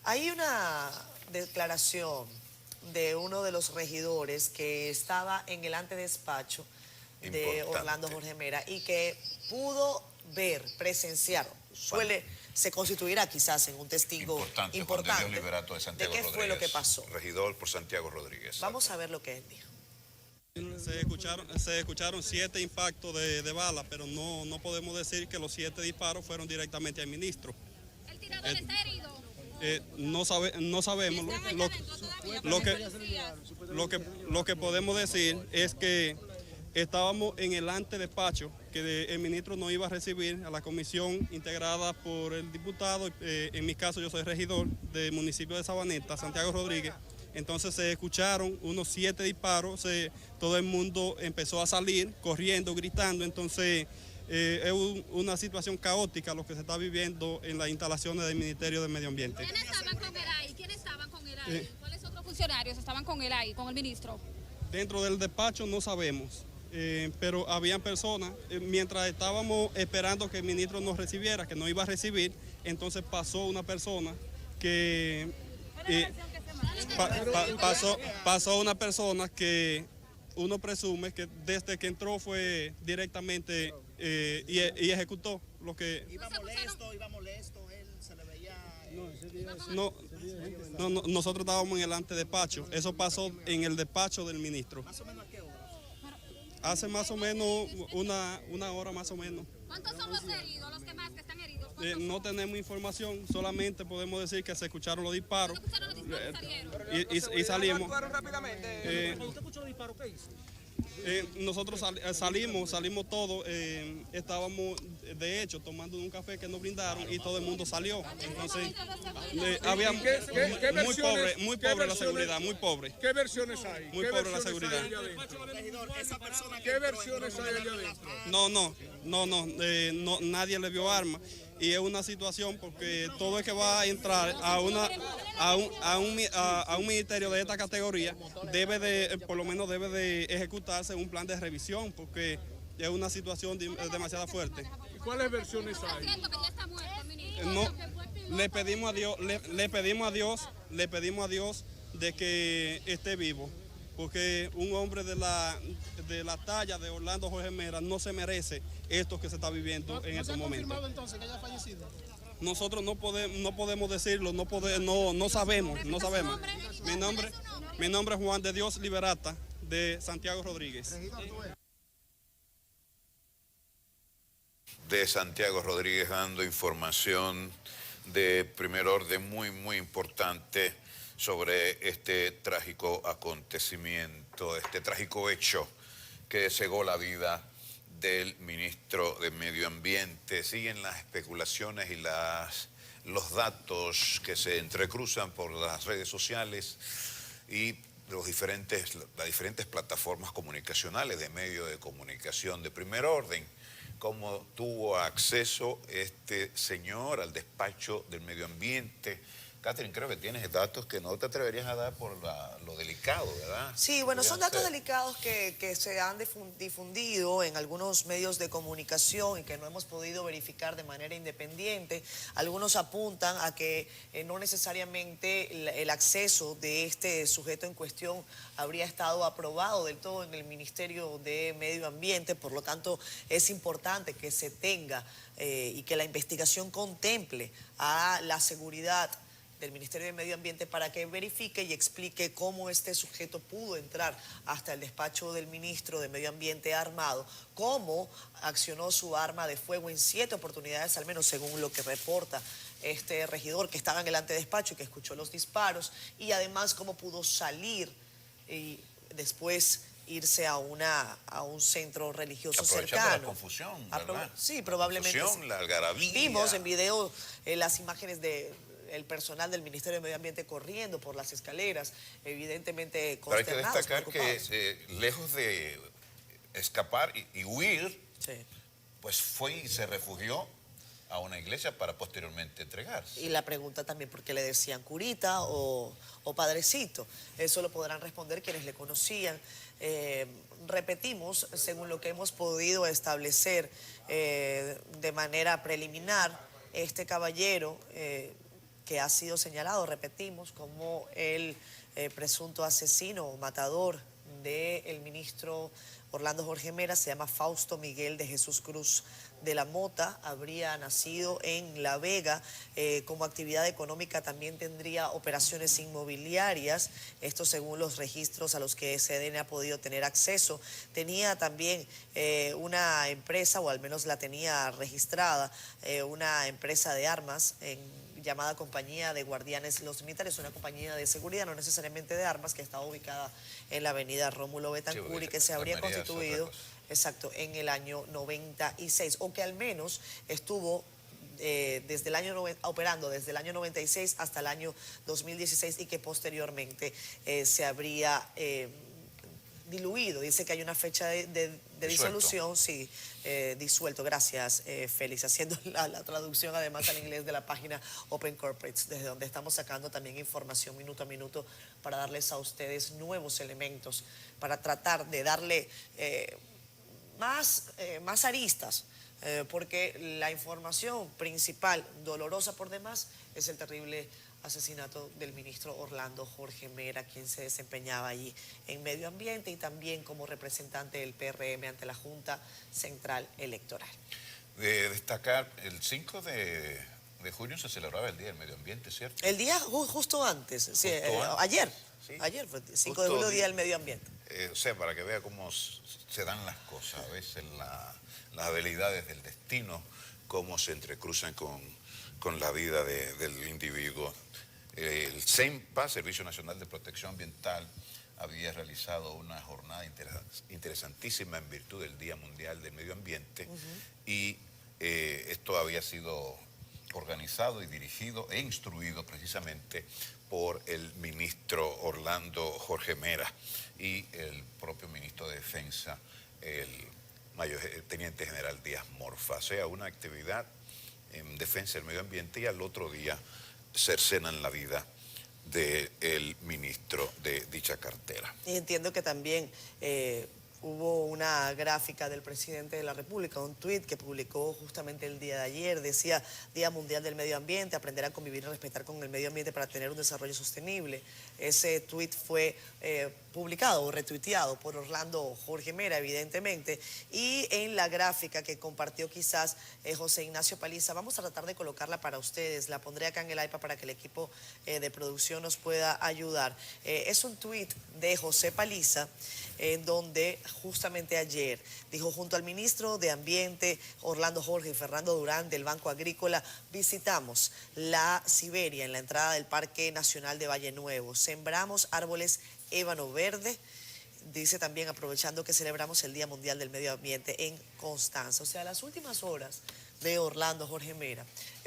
Hay una declaración de uno de los regidores que estaba en el antedespacho de Orlando Jorge Mera y que pudo ver, presenciar, se constituirá quizás en un testigo importante Juan de Dios Liberato de Santiago qué fue lo que pasó. Regidor por Santiago Rodríguez. Vamos a ver lo que él dijo. Se escucharon 7 impactos de bala, pero no podemos decir que los 7 disparos fueron directamente al ministro. ¿El tirador está herido? No sabemos. Lo que podemos decir es que estábamos en el antedespacho, que el ministro no iba a recibir a la comisión integrada por el diputado, en mi caso yo soy regidor del municipio de Sabaneta, Santiago Rodríguez. Entonces se escucharon unos 7 disparos, todo el mundo empezó a salir corriendo, gritando, entonces es una situación caótica lo que se está viviendo en las instalaciones del Ministerio de Medio Ambiente. ¿Quiénes estaban con él ahí? ¿Cuáles otros funcionarios estaban con él ahí, con el ministro? Dentro del despacho no sabemos, pero habían personas, mientras estábamos esperando que el ministro nos recibiera, que nos iba a recibir, entonces pasó una persona que... pasó una persona que uno presume que desde que entró fue directamente y ejecutó lo que... ¿Iba molesto, él se le veía...? No, nosotros estábamos en el antedespacho, eso pasó en el despacho del ministro. ¿Más o menos a qué hora? Hace más o menos una hora más o menos. ¿Cuántos son los heridos, los que están heridos? No tenemos información, solamente podemos decir que se escucharon los disparos. ¿Se escucharon los disparos y salieron? Y salimos. ¿Actuaron rápidamente? ¿Usted escuchó los disparos? ¿Qué hizo? Nosotros salimos todos, estábamos de hecho tomando un café que nos brindaron y todo el mundo salió. Entonces, había muy pobre la seguridad, muy pobre. ¿Qué versiones hay? Muy pobre la seguridad. ¿Qué versiones hay allá adentro? No, nadie le vio arma. Y es una situación porque todo el que va a entrar a un ministerio de esta categoría por lo menos debe de ejecutarse un plan de revisión porque es una situación demasiado fuerte. ¿Y cuáles versiones hay? Siento que ya está muerto el ministro. No, le pedimos a Dios de que esté vivo, porque un hombre de la talla de Orlando Jorge Mera no se merece esto que se está viviendo en estos momentos. ¿No se ha confirmado entonces que haya fallecido? Nosotros no podemos decirlo, no sabemos. Mi nombre es Juan de Dios Liberata, de Santiago Rodríguez. De Santiago Rodríguez dando información de primer orden muy importante sobre este trágico acontecimiento, este trágico hecho que cegó la vida del ministro de Medio Ambiente. Siguen las especulaciones y los datos que se entrecruzan por las redes sociales y las diferentes plataformas comunicacionales de medios de comunicación de primer orden. Cómo tuvo acceso este señor al despacho del medio ambiente. Catherine, creo que tienes datos que no te atreverías a dar por lo delicado, ¿verdad? Sí, bueno, son datos delicados que se han difundido en algunos medios de comunicación y que no hemos podido verificar de manera independiente. Algunos apuntan a que no necesariamente el acceso de este sujeto en cuestión habría estado aprobado del todo en el Ministerio de Medio Ambiente, por lo tanto es importante que se tenga y que la investigación contemple a la seguridad del Ministerio de Medio Ambiente para que verifique y explique cómo este sujeto pudo entrar hasta el despacho del ministro de Medio Ambiente armado, cómo accionó su arma de fuego en 7 oportunidades, al menos según lo que reporta este regidor que estaba en el antedespacho y que escuchó los disparos, y además cómo pudo salir y después irse a un centro religioso cercano. La confusión, ¿verdad? Sí, probablemente. La confusión, la algarabía. Vimos en video las imágenes del personal del Ministerio de Medio Ambiente corriendo por las escaleras, evidentemente consternados. Pero hay que destacar que lejos de escapar y huir, sí, pues fue y se refugió a una iglesia para posteriormente entregarse. Y la pregunta también, ¿por qué le decían curita o padrecito? Eso lo podrán responder quienes le conocían. Repetimos, según lo que hemos podido establecer de manera preliminar, este caballero que ha sido señalado, repetimos, como el presunto asesino o matador del ministro Orlando Jorge Mera, se llama Fausto Miguel de Jesús Cruz de la Mota, habría nacido en La Vega, como actividad económica también tendría operaciones inmobiliarias, esto según los registros a los que SDN ha podido tener acceso. Tenía también una empresa, o al menos la tenía registrada, una empresa de armas llamada Compañía de Guardianes Los Militares, una compañía de seguridad, no necesariamente de armas, que estaba ubicada en la avenida Rómulo Betancourt y que se habría constituido, exacto, en el año 96, o que al menos estuvo desde el año operando desde el año 96 hasta el año 2016 y que posteriormente se habría diluido. Dice que hay una fecha de disolución, sí, disuelto. Gracias, Félix, haciendo la traducción además al inglés de la página Open Corporates, desde donde estamos sacando también información minuto a minuto para darles a ustedes nuevos elementos, para tratar de darle más aristas, porque la información principal, dolorosa por demás, es el terrible asesinato del ministro Orlando Jorge Mera, quien se desempeñaba allí en medio ambiente y también como representante del PRM ante la Junta Central Electoral. De destacar, el 5 de junio se celebraba el Día del Medio Ambiente, ¿cierto? El día justo antes, sí, ayer. Sí. Ayer fue el 5 de julio, Día del Medio Ambiente. O sea, para que vea cómo se dan las cosas, a veces las habilidades del destino, cómo se entrecruzan con la vida del individuo. El CENPA, Servicio Nacional de Protección Ambiental, había realizado una jornada interesantísima en virtud del Día Mundial del Medio Ambiente y esto había sido organizado y dirigido e instruido precisamente por el ministro Orlando Jorge Mera y el propio ministro de Defensa, el teniente general Díaz Morfa. O sea, una actividad en defensa del medio ambiente, y al otro día cercenan la vida del ministro de dicha cartera. Y entiendo que también hubo una gráfica del presidente de la República, un tuit que publicó justamente el día de ayer, decía: Día Mundial del Medio Ambiente, aprender a convivir y respetar con el medio ambiente para tener un desarrollo sostenible. Ese tuit fue publicado o retuiteado por Orlando Jorge Mera, evidentemente, y en la gráfica que compartió quizás José Ignacio Paliza, vamos a tratar de colocarla para ustedes, la pondré acá en el iPad para que el equipo de producción nos pueda ayudar. Es un tuit de José Paliza, en donde justamente ayer dijo: junto al ministro de Ambiente Orlando Jorge y Fernando Durán del Banco Agrícola, visitamos la Siberia en la entrada del Parque Nacional de Valle Nuevo, sembramos árboles ébano verde. Dice también, aprovechando que celebramos el Día Mundial del Medio Ambiente en Constanza. O sea, las últimas horas de Orlando Jorge Mera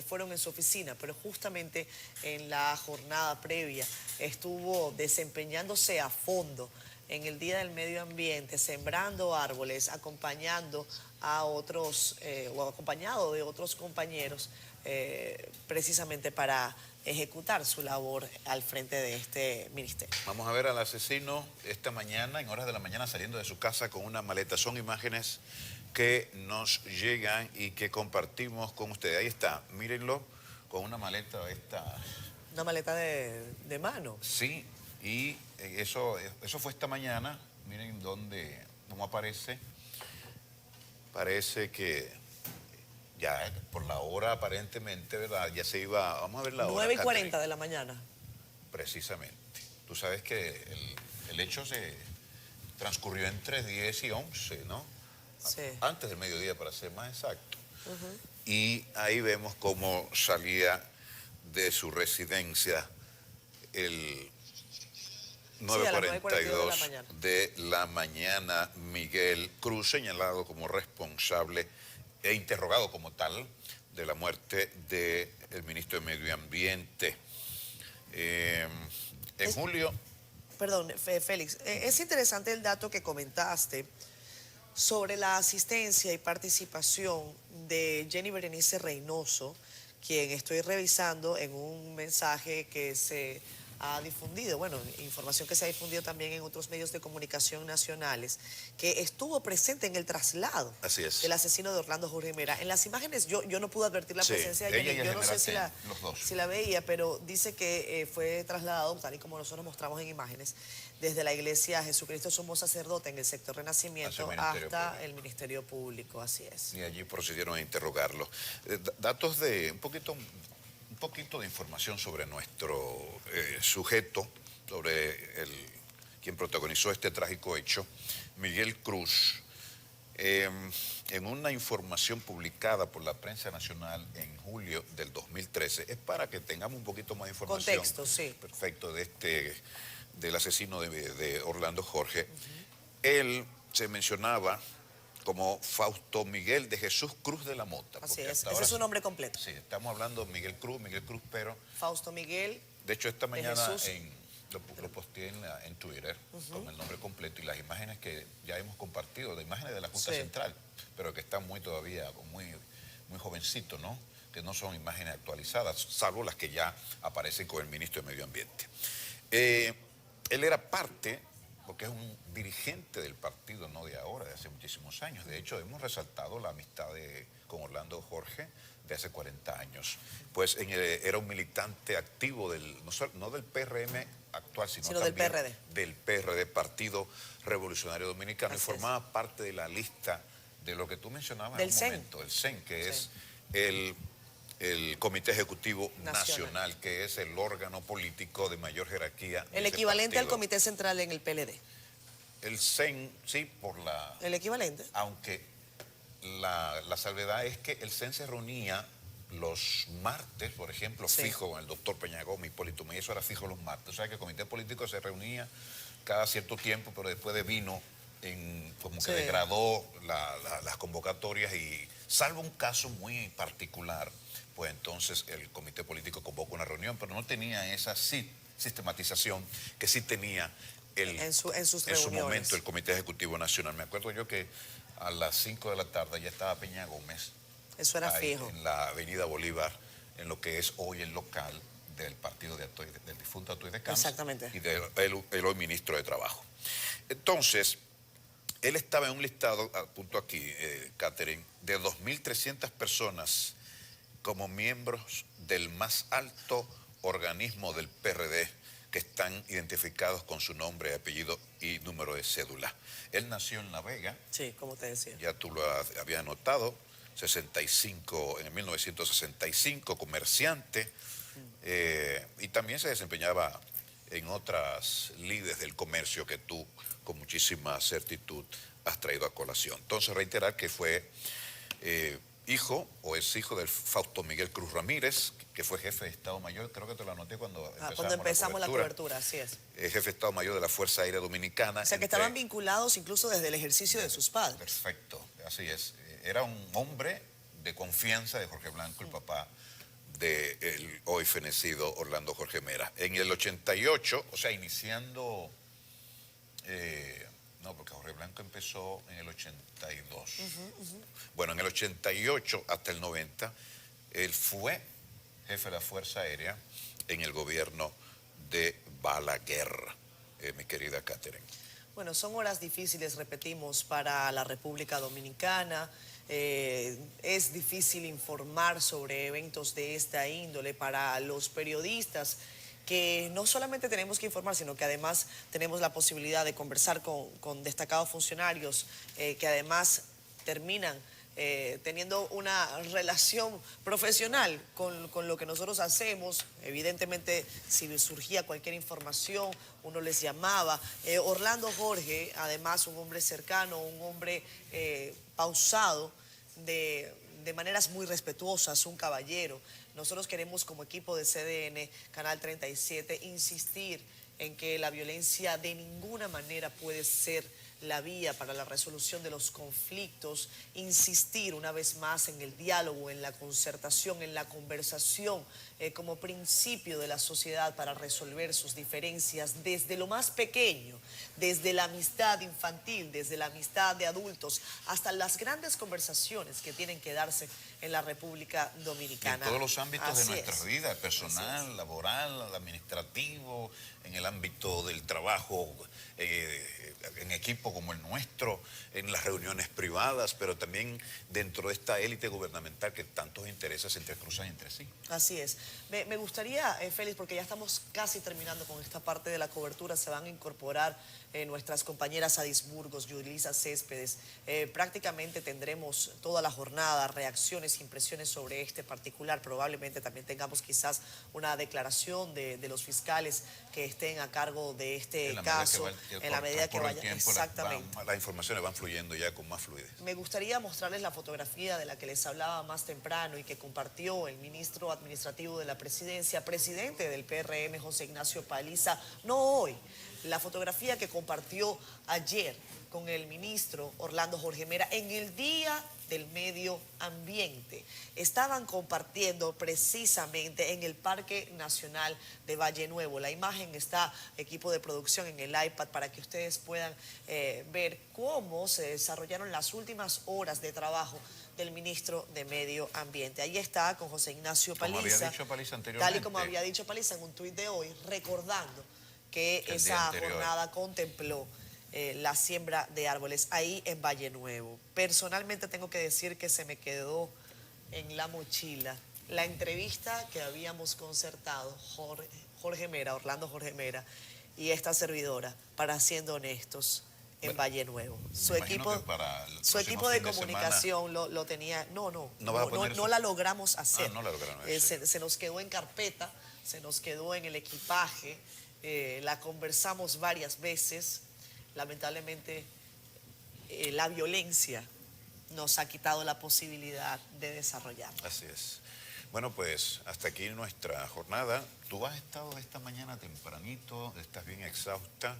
fueron en su oficina, pero justamente en la jornada previa estuvo desempeñándose a fondo en el Día del Medio Ambiente, sembrando árboles, acompañando a otros, o acompañado de otros compañeros, precisamente para ejecutar su labor al frente de este ministerio. Vamos a ver al asesino esta mañana, en horas de la mañana, saliendo de su casa con una maleta. Son imágenes que nos llegan y que compartimos con ustedes. Ahí está, mírenlo, con una maleta Una maleta de mano. Sí, y eso fue esta mañana. Miren cómo aparece. Parece que ya por la hora aparentemente, ¿verdad? Ya se iba, vamos a ver la hora. 9:40 de la mañana. Precisamente. Tú sabes que el hecho se transcurrió entre 10 y 11, ¿no? Sí. Antes del mediodía, para ser más exacto. Y ahí vemos cómo salía de su residencia el 9:42 de la mañana Miguel Cruz, señalado como responsable e interrogado como tal de la muerte del ministro de Medio Ambiente. En julio... Perdón, Félix, es interesante el dato que comentaste sobre la asistencia y participación de Jenny Berenice Reynoso, quien estoy revisando en un mensaje que se ha difundido, bueno, información que se ha difundido también en otros medios de comunicación nacionales, que estuvo presente en el traslado Así es. del asesino de Orlando Jorge Mera. En las imágenes yo no pude advertir la Sí, presencia de ella y Jenny, yo no sé General Ten, los dos. si la veía, pero dice que fue trasladado, tal y como nosotros mostramos en imágenes, desde la iglesia Jesucristo Sumo Sacerdote en el sector Renacimiento hasta el Ministerio Público, así es. Y allí procedieron a interrogarlo. Datos de un poquito de información sobre nuestro sujeto, sobre quien protagonizó este trágico hecho, Miguel Cruz. En una información publicada por la prensa nacional en julio del 2013, es para que tengamos un poquito más de información. Contexto, sí. Perfecto, del asesino de Orlando Jorge. Él se mencionaba como Fausto Miguel de Jesús Cruz de la Mota. Así es, ese es su nombre completo. Sí, estamos hablando de Miguel Cruz, pero... Fausto Miguel. De hecho, esta mañana Jesús. lo posteé en Twitter con el nombre completo y las imágenes que ya hemos compartido, de imágenes de la Junta Central, pero que están muy jovencitos, ¿no? Que no son imágenes actualizadas, salvo las que ya aparecen con el ministro de Medio Ambiente. Él era parte, porque es un dirigente del partido, no de ahora, de hace muchísimos años. De hecho, hemos resaltado la amistad con Orlando Jorge de hace 40 años. Pues era un militante activo no del PRM actual, sino del también PRD. Del PRD, Partido Revolucionario Dominicano, y formaba parte de la lista de lo que tú mencionabas en un momento, el CEN, que es el Comité Ejecutivo Nacional, que es el órgano político de mayor jerarquía. El equivalente al Comité Central en el PLD. El CEN, sí, ¿El equivalente? Aunque la salvedad es que el CEN se reunía los martes, por ejemplo, fijo con el doctor Peña Gómez, Hipólito Mejía, eso era fijo los martes. O sea que el comité político se reunía cada cierto tiempo, pero después vino como que degradó las convocatorias y, salvo un caso muy particular, pues entonces el comité político convocó una reunión, pero no tenía esa sistematización que sí tenía en su momento el Comité Ejecutivo Nacional. Me acuerdo yo que a las 5 de la tarde ya estaba Peña Gómez. Eso era fijo. En la Avenida Bolívar, en lo que es hoy el local del partido del difunto Atoy de Camps. Exactamente. Y del hoy ministro de Trabajo. Entonces, él estaba en un listado, apunto aquí, Catherine, de 2.300 personas como miembros del más alto organismo del PRD, que están identificados con su nombre, apellido y número de cédula. Él nació en La Vega. Sí, como te decía. Ya tú lo habías anotado. En 1965, comerciante, y también se desempeñaba en otras lides del comercio que tú con muchísima certitud has traído a colación. Entonces, reiterar que fue hijo o es hijo del Fausto Miguel Cruz Ramírez, que fue jefe de Estado Mayor, creo que te lo anoté cuando empezamos la cobertura, así es. Jefe de Estado Mayor de la Fuerza Aérea Dominicana. O sea, que estaban vinculados incluso desde el ejercicio de sus padres. Perfecto, así es. Era un hombre de confianza de Jorge Blanco, el papá del hoy fenecido Orlando Jorge Mera. En el 88, o sea, iniciando... no, porque Jorge Blanco empezó en el 82. Bueno, en el 88 hasta el 90, él fue jefe de la Fuerza Aérea en el gobierno de Balaguer, mi querida Catherine. Bueno, son horas difíciles, repetimos, para la República Dominicana. Es difícil informar sobre eventos de esta índole para los periodistas, que no solamente tenemos que informar, sino que además tenemos la posibilidad de conversar con destacados funcionarios que además terminan teniendo una relación profesional con lo que nosotros hacemos. Evidentemente, si surgía cualquier información, uno les llamaba. Orlando Jorge, además, un hombre cercano, un hombre pausado, de maneras muy respetuosas, un caballero. Nosotros queremos, como equipo de CDN, Canal 37, insistir en que la violencia de ninguna manera puede ser la vía para la resolución de los conflictos, insistir una vez más en el diálogo, en la concertación, en la conversación como principio de la sociedad para resolver sus diferencias desde lo más pequeño, desde la amistad infantil, desde la amistad de adultos, hasta las grandes conversaciones que tienen que darse en la República Dominicana. En todos los ámbitos Así de nuestra es. vida, personal, laboral, administrativo, en el ámbito del trabajo en equipo como el nuestro, en las reuniones privadas, pero también dentro de esta élite gubernamental que tantos intereses se intercruzan entre sí. Así es. Me gustaría, Félix, porque ya estamos casi terminando con esta parte de la cobertura, se van a incorporar nuestras compañeras Adis Burgos, Yulisa Céspedes. Prácticamente tendremos toda la jornada, reacciones, impresiones sobre este particular. Probablemente también tengamos quizás una declaración de los fiscales que estén a cargo de este caso, en la medida que vaya. Exactamente. Las informaciones van fluyendo ya con más fluidez. Me gustaría mostrarles la fotografía de la que les hablaba más temprano y que compartió el ministro administrativo de la presidencia, presidente del PRM, José Ignacio Paliza, no hoy, la fotografía que compartió ayer con el ministro Orlando Jorge Mera en el Día del Medio Ambiente. Estaban compartiendo precisamente en el Parque Nacional de Valle Nuevo. La imagen está, equipo de producción, en el iPad para que ustedes puedan ver cómo se desarrollaron las últimas horas de trabajo del ministro de Medio Ambiente. Ahí está con José Ignacio Paliza. Como había dicho Paliza anteriormente. Tal y como había dicho Paliza en un tuit de hoy, recordando que esa jornada contempló la siembra de árboles ahí en Valle Nuevo. Personalmente tengo que decir que se me quedó en la mochila la entrevista que habíamos concertado Jorge Mera, Orlando Jorge Mera y esta servidora, para Siendo Honestos, en Valle Nuevo. Su equipo de comunicación lo tenía. No la logramos hacer. No la lograron se nos quedó en carpeta, se nos quedó en el equipaje, la conversamos varias veces. Lamentablemente, la violencia nos ha quitado la posibilidad de desarrollarla. Así es. Bueno, pues hasta aquí nuestra jornada. Tú has estado esta mañana tempranito, estás bien exhausta,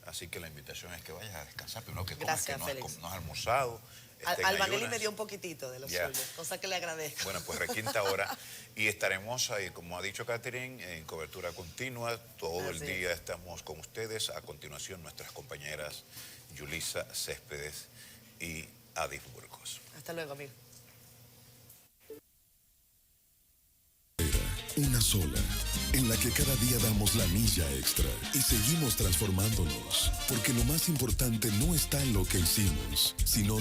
así que la invitación es que vayas a descansar. Primero que comas, Gracias, que Félix. no has almorzado. Albanelli me dio un poquitito de lo suyo, cosa que le agradezco. Bueno, pues requinta hora y estaremos ahí, como ha dicho Catherine, en cobertura continua. Todo el día estamos con ustedes. A continuación, nuestras compañeras Yulisa Céspedes y Adis Burgos. Hasta luego, amigo. Una sola, en la que cada día damos la milla extra y seguimos transformándonos, porque lo más importante no está en lo que hicimos, sino